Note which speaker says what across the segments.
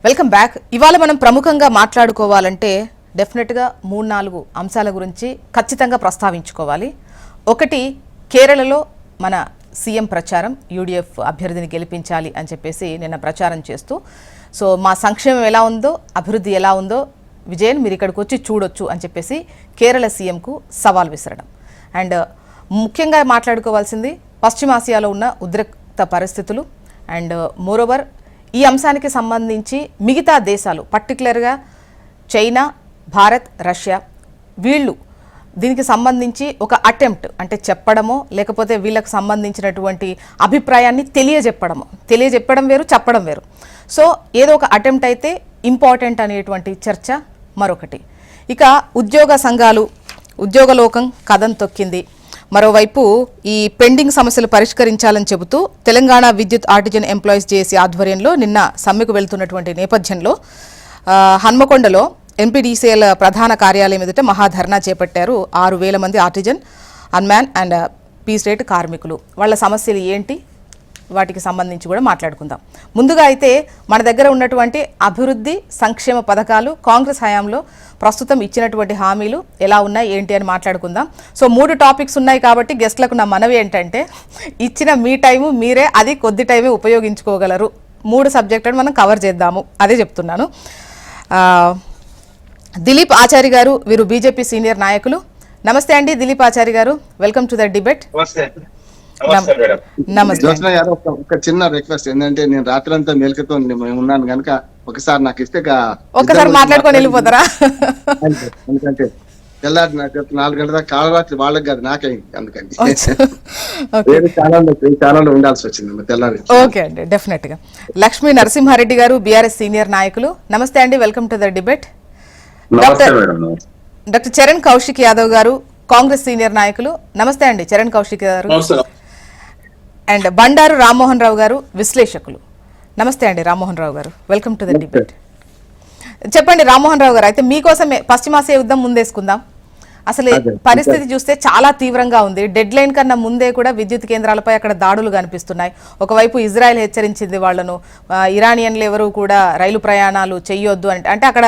Speaker 1: Welcome back. ఇవాళ మనం ప్రముఖంగా మాట్లాడుకోవాలంటే డెఫినెట్గా 3-4 అంశాల గురించి ఖచ్చితంగా ప్రస్తావించుకోవాలి. ఒకటి, కేరళలో మన సీఎం ప్రచారం, యూడీఎఫ్ అభ్యర్థిని గెలిపించాలి అని చెప్పేసి నిన్న ప్రచారం చేస్తూ, సో మా సంక్షేమం ఎలా ఉందో, అభివృద్ధి ఎలా ఉందో విజయన్ మీరు ఇక్కడికి వచ్చి చూడొచ్చు అని చెప్పేసి కేరళ సీఎంకు సవాల్ విసరడం. అండ్ ముఖ్యంగా మాట్లాడుకోవాల్సింది పశ్చిమాసియాలో ఉన్న ఉద్రిక్త పరిస్థితులు. అండ్ మోరోవర్ ఈ అంశానికి సంబంధించి మిగతా దేశాలు, పర్టికులర్గా చైనా, భారత్, రష్యా, వీళ్ళు దీనికి సంబంధించి ఒక అటెంప్ట్ అంటే చెప్పడమో లేకపోతే వీళ్ళకి సంబంధించినటువంటి అభిప్రాయాన్ని తెలియజెప్పడం వేరు, చెప్పడం వేరు. సో ఏదో ఒక అటెంప్ట్ అయితే ఇంపార్టెంట్ అనేటువంటి చర్చ మరొకటి. ఇక ఉద్యోగ సంఘాలు, ఉద్యోగలోకం కథం తొక్కింది. మరోవైపు ఈ పెండింగ్ సమస్యలు పరిష్కరించాలని చెబుతూ తెలంగాణ విద్యుత్ ఆర్టిజన్ ఎంప్లాయీస్ జేఏసీ ఆధ్వర్యంలో నిన్న సమ్మెకు వెళ్తున్నటువంటి నేపథ్యంలో హన్మకొండలో ఎంపీడీసీఎల్ ప్రధాన కార్యాలయం ఎదుట మహాధర్నా చేపట్టారు 6,000 మంది ఆర్టిజన్, అన్మ్యాన్ అండ్ పీస్ రేట్ కార్మికులు. వాళ్ళ సమస్యలు ఏంటి, వాటికి సంబంధించి కూడా మాట్లాడుకుందాం. ముందుగా అయితే మన దగ్గర ఉన్నటువంటి అభివృద్ధి సంక్షేమ పథకాలు, కాంగ్రెస్ హయాంలో ప్రస్తుతం ఇచ్చినటువంటి హామీలు ఎలా ఉన్నాయి ఏంటి అని మాట్లాడుకుందాం. సో 3 టాపిక్స్ ఉన్నాయి కాబట్టి గెస్ట్లకు నా మనవి ఏంటంటే, ఇచ్చిన మీ టైము మీరే, అది కొద్ది టైమే ఉపయోగించుకోగలరు. 3 సబ్జెక్టులను మనం కవర్ చేద్దాము, అదే చెప్తున్నాను. దిలీప్ ఆచారి గారు, వీరు బీజేపీ సీనియర్ నాయకులు. నమస్తే అండి దిలీప్ ఆచారి గారు, వెల్కమ్ టు ద డిబేట్.
Speaker 2: నమస్తే. ఒక చిన్న రిక్వెస్ట్ ఏంటంటే, నేను రాత్రి అంతా మేల్కతో ఉన్నాను కనుక ఒకసారి నాకు ఇస్తే
Speaker 1: ఒకసారి మాట్లాడుకొని వెళ్ళిపోతారా?
Speaker 2: ఎందుకంటే తెల్లారి 4 గంటల దాకా కాలరాత్రి వాళ్ళకి కాదు, నాకే. అందుకని వేరే ఛానల్ ఉండాల్సి వచ్చింది తెల్లారి.
Speaker 1: ఓకే అండి, డెఫినెట్ గా. లక్ష్మీ నరసింహారెడ్డి గారు, బీఆర్ఎస్ సీనియర్ నాయకులు. నమస్తే అండి, welcome to the debate. Doctor Charan Kaushik Yadav గారు, కాంగ్రెస్ సీనియర్ నాయకులు. నమస్తే అండి చరణ్ కౌశిక్ గారు. అండ్ బండారు రామ్మోహన్ రావు గారు, విశ్లేషకులు. నమస్తే అండి రామ్మోహన్ రావు గారు, వెల్కమ్ టు ద డిబేట్. చెప్పండి రామ్మోహన్ రావు గారు, అయితే మీకోసమే పశ్చిమాసియా యుద్ధం ముందేసుకుందాం. అసలు పరిస్థితి చూస్తే చాలా తీవ్రంగా ఉంది. డెడ్ లైన్ కన్నా ముందే కూడా విద్యుత్ కేంద్రాలపై అక్కడ దాడులు కనిపిస్తున్నాయి. ఒకవైపు ఇజ్రాయెల్ హెచ్చరించింది వాళ్లను, ఇరానియన్లు ఎవరు కూడా రైలు ప్రయాణాలు చెయ్యొద్దు అంటే అక్కడ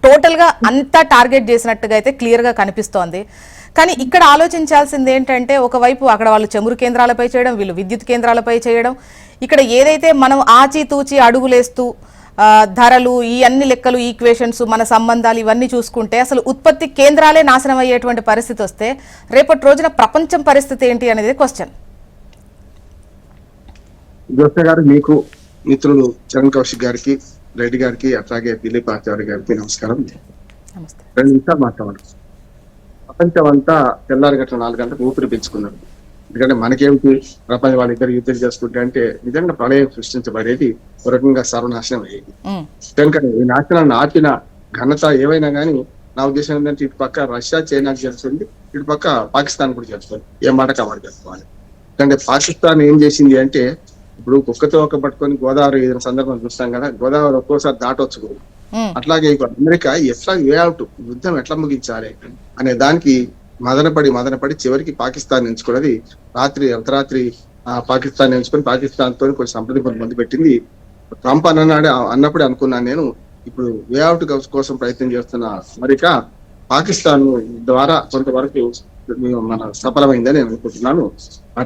Speaker 1: టోటల్గా అంతా టార్గెట్ చేసినట్టుగా అయితే క్లియర్గా కనిపిస్తోంది. కానీ ఇక్కడ ఆలోచించాల్సింది ఏంటంటే, ఒకవైపు అక్కడ వాళ్ళు చమురు కేంద్రాలపై చేయడం, వీళ్ళు విద్యుత్ కేంద్రాలపై చేయడం, ఇక్కడ ఏదైతే మనం ఆచితూచి అడుగులేస్తూ ధరలు, ఈ అన్ని లెక్కలు, ఈక్వేషన్స్, మన సంబంధాలు ఇవన్నీ చూసుకుంటే అసలు ఉత్పత్తి కేంద్రాలే నాశనం అయ్యేటువంటి పరిస్థితి వస్తే రేపటి రోజున ప్రపంచం పరిస్థితి ఏంటి అనేది క్వశ్చన్.
Speaker 2: జోస్న గారు, మీకు మిత్రులు చరణ్ కౌశిక్ గారికి, రెడ్డి గారికి, అట్లాగే దిలీప్ ఆచార్య గారికి నమస్కారం. 2 నిమిషాలు మాట్లాడారు. ప్రపంచం అంతా తెల్లారి గంటల 4 గంటలకు ఊపిరి పీల్చుకున్నారు. ఎందుకంటే మనకేమిటి, ప్రపంచ వాళ్ళిద్దరు యుద్ధం చేసుకుంటే అంటే నిజంగా ప్రళయం సృష్టించబడేది, ఒక రకంగా సర్వనాశనం అయ్యేది. కనుక ఈ నాశనాన్ని ఆపిన ఘనత ఏవైనా కానీ నా ఉద్దేశం ఏంటంటే, ఇటు పక్క రష్యా చైనాకి చేస్తుంది, ఇటు పక్క పాకిస్తాన్ కూడా చేస్తుంది. ఏ మాట కవర్ చేసుకోవాలి. ఎందుకంటే పాకిస్తాన్ ఏం చేసింది అంటే, ఇప్పుడు కుక్కతో ఒక పట్టుకొని గోదావరి ఏదైనా సందర్భం చూస్తాం కదా, గోదావరి ఒక్కోసారి దాటొచ్చు. అట్లాగే ఇప్పుడు అమెరికా ఎట్లా వేఅవుట్ యుద్ధం ఎట్లా ముగించాలి అనే దానికి మదనపడి చివరికి పాకిస్తాన్ ఎంచుకున్నది. అర్ధరాత్రి పాకిస్తాన్ ఎంచుకొని పాకిస్తాన్ తో కొంచెం సంప్రదింపులు మొదలు పెట్టింది. ట్రంప్ అన్నప్పుడే అనుకున్నాను నేను, ఇప్పుడు వేఅవుట్ కోసం ప్రయత్నం చేస్తున్న అమెరికా పాకిస్తాన్ ద్వారా కొంతవరకు మన సఫలమైందని నేను అనుకుంటున్నాను.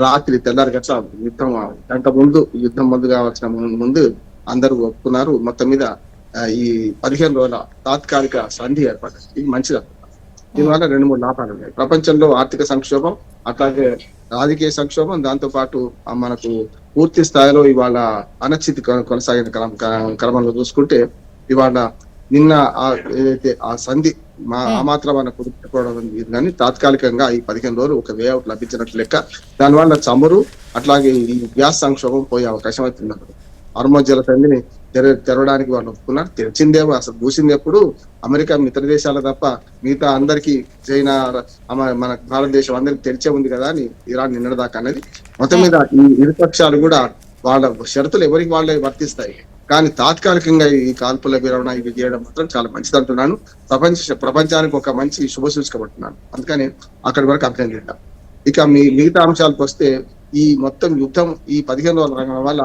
Speaker 2: రాత్రి తెల్లారి గట్ల యుద్ధం గంట ముందు, యుద్ధం ముందు కావాల్సిన ముందు అందరూ ఒప్పుకున్నారు. మొత్తం మీద ఈ 15 రోజుల తాత్కాలిక సంధి ఏర్పడింది. ఇది మంచిది. దీనివల్ల 2-3 లాభాలు ఉన్నాయి. ప్రపంచంలో ఆర్థిక సంక్షోభం, అట్లాగే రాజకీయ సంక్షోభం, దాంతో పాటు మనకు పూర్తి స్థాయిలో ఇవాళ అనిశ్చితి కొనసాగిన క్రమంలో చూసుకుంటే, ఇవాళ నిన్న ఏదైతే ఆ సంధి ఆ మాత్రం మన కుదుర్చుకోవడం కానీ తాత్కాలికంగా ఈ 15 రోజులు ఒక వేఅవుట్ లభించినట్లు లెక్క. దానివల్ల చమురు, అట్లాగే ఈ గ్యాస్ సంక్షోభం పోయే అవకాశం అవుతుంది. హార్మోజ్ జలసంధిని తెరవడానికి వాళ్ళు ఒప్పుకున్నారు. తెరిచిందేమో, అసలు పూసింది ఎప్పుడు అమెరికా మిత్ర దేశాలు తప్ప మిగతా అందరికీ, చైనా, మన భారతదేశం అందరికి తెరిచే ఉంది కదా అని ఇరాన్ నిన్నటిదాకా అనేది. మొత్తం మీద ఈ ఇరుపక్షాలు కూడా వాళ్ళ షరతులు ఎవరికి వాళ్ళే వర్తిస్తాయి. కానీ తాత్కాలికంగా ఈ కాల్పుల విరమణ ఇవి చేయడం మాత్రం చాలా మంచిది అంటున్నాను. ప్రపంచానికి ఒక మంచి శుభసూచకమంటున్నాను. అందుకని అక్కడి వరకు అభినందిద్దాం. ఇక మిగతా అంశాలకు వస్తే, ఈ మొత్తం యుద్ధం ఈ 15 రోజుల రంగం వల్ల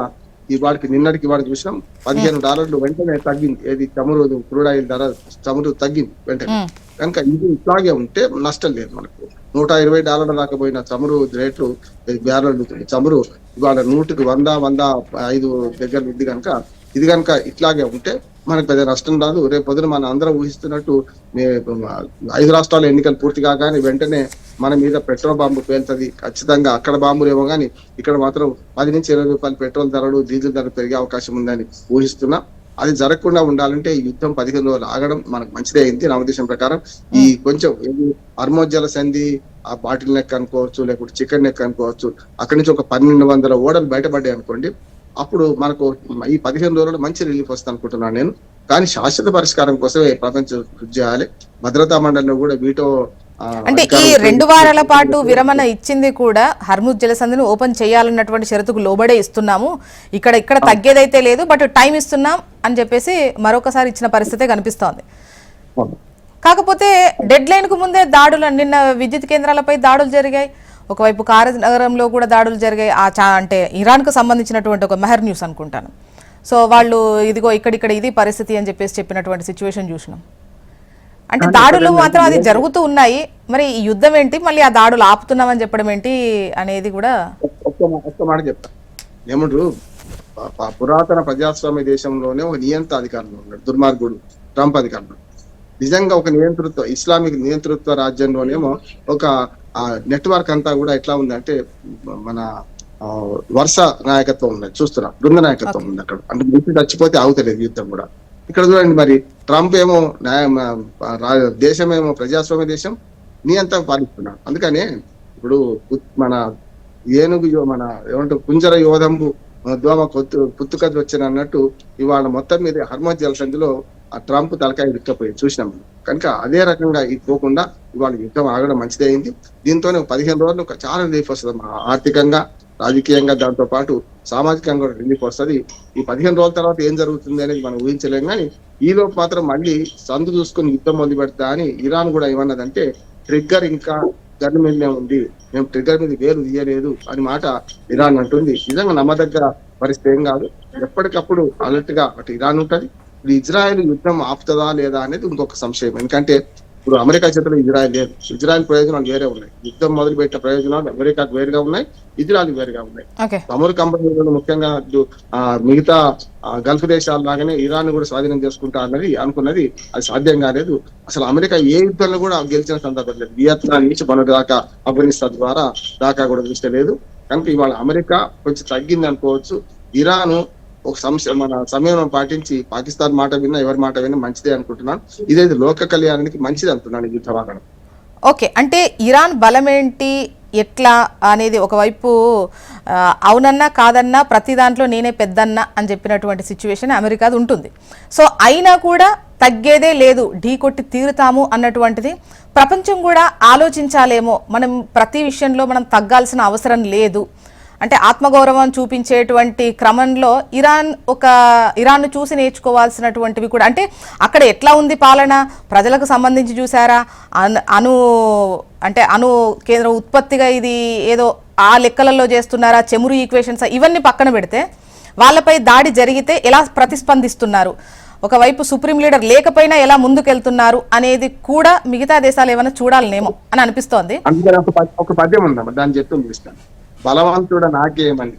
Speaker 2: ఇవాడికి నిన్నటికి వాడు చూసినాం $15 వెంటనే తగ్గింది. ఏది చమురు క్రూడ్ ఆయిల్ ధర చమురు తగ్గింది వెంటనే. కనుక ఇది ఇట్లాగే ఉంటే నష్టం లేదు మనకు. $120 దాకా పోయిన చమురు రేట్లు బ్యారెల్ చమురు ఇవాళ 100కి 105 దగ్గర ఉంది. కనుక ఇది కనుక ఇట్లాగే ఉంటే మనకు పెద్ద నష్టం రాదు. రేపు పొద్దున మనం అందరం ఊహిస్తున్నట్టు 5 రాష్ట్రాల ఎన్నికలు పూర్తి కాగానే వెంటనే మన మీద పెట్రోల్ బాంబు పేలుతుంది. ఖచ్చితంగా అక్కడ బాంబులు ఏమో కానీ ఇక్కడ మాత్రం 10 నుంచి 20 రూపాయలు పెట్రోల్ ధరలు డీజిల్ ధరలు పెరిగే అవకాశం ఉందని ఊహిస్తున్నా. అది జరగకుండా ఉండాలంటే ఈ యుద్ధం 15 రోజులు ఆగడం మనకు మంచిదే అయింది నా ఉద్దేశం ప్రకారం. ఈ కొంచెం హర్మోజ్ జల సంధి ఆ బాటిల్ నెక్ అనుకోవచ్చు, లేకపోతే చికెన్ నెక్ అనుకోవచ్చు, అక్కడి నుంచి ఒక 1200 ఓడలు బయటపడ్డాయి అనుకోండి. అప్పుడు మనకు ఈ 15 రోజులు మంచి రిలీఫ్ వస్తుంది అనుకుంటున్నాను నేను. కానీ శాశ్వత పరిష్కారం కోసమే ప్రపంచం కృషి చేయాలి. భద్రతా మండలిలో కూడా వీటో
Speaker 1: అంటే ఈ 2 వారాల పాటు విరమణ ఇచ్చింది కూడా హర్ముజ్ జలసంధిని ఓపెన్ చేయాలన్నటువంటి షరతుకు లోబడే ఇస్తున్నాము, ఇక్కడ తగ్గేదైతే లేదు, బట్ టైం ఇస్తున్నాం అని చెప్పేసి మరొకసారి ఇచ్చిన పరిస్థితే కనిపిస్తోంది. కాకపోతే డెడ్ లైన్ కు ముందే దాడులు, నిన్న విద్యుత్ కేంద్రాలపై దాడులు జరిగాయి, ఒకవైపు కారనగరంలో కూడా దాడులు జరిగాయి. అంటే ఇరాన్కు సంబంధించినటువంటి ఒక మెహర్ న్యూస్ అనుకుంటాను. సో వాళ్ళు ఇదిగో ఇక్కడ ఇది పరిస్థితి అని చెప్పేసి చెప్పినటువంటి సిచ్యువేషన్ చూసినాం. అంటే దాడులు మాత్రం అది జరుగుతూ ఉన్నాయి. మరి ఈ యుద్ధం ఏంటి, మళ్ళీ ఆ దాడులు ఆపుతున్నామని చెప్పడం ఏంటి అనేది కూడా
Speaker 2: ఒక్క మాట చెప్తా. ఏమంటారు, పురాతన ప్రజాస్వామ్య దేశంలోనే ఒక నియంత్ర అధికారంలో ఉన్నాడు దుర్మార్గుడు ట్రంప్ అధికారంలో. నిజంగా ఒక ఇస్లామిక్ నియంతృత్వ రాజ్యంలోనేమో ఒక నెట్వర్క్ అంతా కూడా ఎట్లా ఉందంటే మన వరుస నాయకత్వం ఉన్నది చూస్తున్నా, బృంద నాయకత్వం ఉంది అక్కడ. అంటే ముందు చచ్చిపోతే ఆగుతలేదు యుద్ధం కూడా. ఇక్కడ చూడండి, మరి ట్రంప్ ఏమో దేశమేమో ప్రజాస్వామ్య దేశం, నియంత్రణ పాలిస్తున్నాడు. అందుకనే ఇప్పుడు మన ఏనుగు మన ఏమంటారు కుంజర యోధంబు దోమ పుత్తుకది వచ్చిన అన్నట్టు ఇవాళ మొత్తం మీద హర్మోజ్ జలసంధిలో ఆ ట్రంప్ తలకాయ విక్కపోయి చూసినాం. కనుక అదే రకంగా ఇది పోకుండా ఇవాళ యుద్ధం ఆగడం మంచిదే అయింది. దీంతోనే 15 రోజులు చాలా రిలీఫ్ వస్తుంది ఆర్థికంగా, రాజకీయంగా, దాంతో పాటు సామాజికంగా కూడా రిలీఫ్ వస్తుంది. ఈ 15 రోజుల తర్వాత ఏం జరుగుతుంది అనేది మనం ఊహించలేం. కానీ ఈలోపు మాత్రం మళ్ళీ సందు చూసుకుని యుద్ధం మొదలు పెడతా అని ఇరాన్ కూడా ఏమన్నదంటే ట్రిగ్గర్ ఇంకా గన్ మీదనే ఉంది, మేము ట్రిగ్గర్ మీద వేలు తీయలేదు అని మాట ఇరాన్ అంటుంది. నిజంగా నమ్మదగ్గ పరిస్థితి ఏం కాదు. ఎప్పటికప్పుడు అలర్ట్ గా అటు ఇరాన్ ఉంటది. ఇప్పుడు ఇజ్రాయెల్ యుద్ధం ఆపుతుందా లేదా అనేది ఇంకొక సంశయం. ఎందుకంటే ఇప్పుడు అమెరికా చేతిలో ఇజ్రాయెల్ లేదు. ఇజ్రాయెల్ ప్రయోజనాలు వేరే ఉన్నాయి. యుద్ధం మొదలు పెట్టిన ప్రయోజనాలు అమెరికాకు వేరుగా ఉన్నాయి, ఇజ్రాయెల్ వేరుగా ఉన్నాయి. చమురు కంపెనీలను ముఖ్యంగా మిగతా గల్ఫ్ దేశాల లాగానే ఇరాన్ కూడా స్వాధీనం చేసుకుంటా అన్నది అనుకున్నది, అది సాధ్యం కాలేదు. అసలు అమెరికా ఏ యుద్ధంలో కూడా గెలిచిన సందర్భం లేదు. వియత్నాం నుంచి మన దాకా, ఆఫ్ఘనిస్తాన్ ద్వారా దాకా కూడా చూస్తే లేదు. కనుక ఇవాళ అమెరికా కొంచెం తగ్గింది అనుకోవచ్చు. ఇరాన్ ఒక మన సమయం పాటించి పాకిస్తాన్ మాట విన్నా, ఎవరి మాట విన్నా మంచిదే అనుకుంటున్నాను. ఇదైతే లోక కళ్యాణానికి మంచిది అంటున్నాను ఈ యుద్ధం ఆగడం.
Speaker 1: ఓకే, అంటే ఇరాన్ బలమేంటి ఎట్లా అనేది ఒకవైపు అవునన్నా కాదన్నా ప్రతి దాంట్లో నేనే పెద్దన్నా అని చెప్పినటువంటి సిచ్యువేషన్ అమెరికాది ఉంటుంది. సో అయినా కూడా తగ్గేదే లేదు, ఢీ కొట్టి తీరుతాము అన్నటువంటిది ప్రపంచం కూడా ఆలోచించాలేమో. మనం ప్రతి విషయంలో మనం తగ్గాల్సిన అవసరం లేదు, అంటే ఆత్మగౌరవం చూపించేటువంటి క్రమంలో ఇరాన్ను చూసి నేర్చుకోవాల్సినటువంటివి కూడా, అంటే అక్కడ ఎట్లా ఉంది పాలన, ప్రజలకు సంబంధించి చూసారా, అణు కేంద్ర ఉత్పత్తిగా ఇది ఏదో ఆ లెక్కలలో చేస్తున్నారా, చెమురు ఈక్వేషన్స్ ఇవన్నీ పక్కన పెడితే వాళ్ళపై దాడి జరిగితే ఎలా ప్రతిస్పందిస్తున్నారు, ఒకవైపు సుప్రీం లీడర్ లేకపోయినా ఎలా ముందుకెళ్తున్నారు అనేది కూడా మిగతా దేశాలు ఏమైనా చూడాలనేమో అని అనిపిస్తోంది.
Speaker 2: ఒక పద్యం ఉందమ్మా, దాన్ని చెప్తాను. బలవంతుడు నాకేమని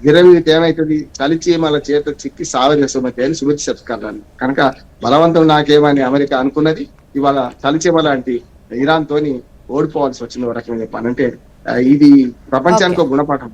Speaker 2: గిరవీకి ఏమైతుంది, చలిచీమల చేత చిక్కి సావని సుమతి అని సుమతి చెప్తాను. కనుక బలవంతుడు నాకేమని అమెరికా అనుకున్నది ఇవాళ చలిచీమ లాంటి ఇరాన్ తోని ఓడిపోవాల్సి వచ్చింది. ఒక రకంగా చెప్పాలంటే ఇది ప్రపంచానికి ఒక గుణపాఠం.